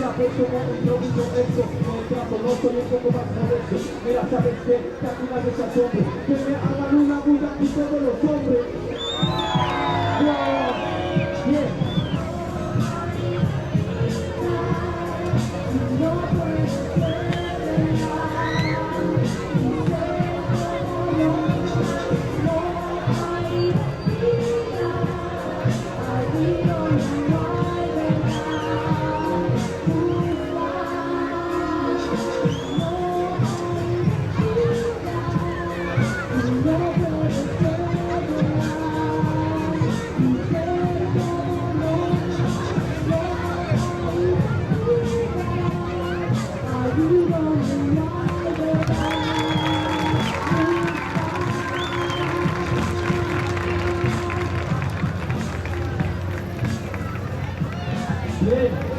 sabes cómo improviso esto, me trato, no soy un poco más modesto. Mira, sabes que aquí nadie se asombre, que me hagan una bulla y todos los hombres. Wow, yeah. Bien.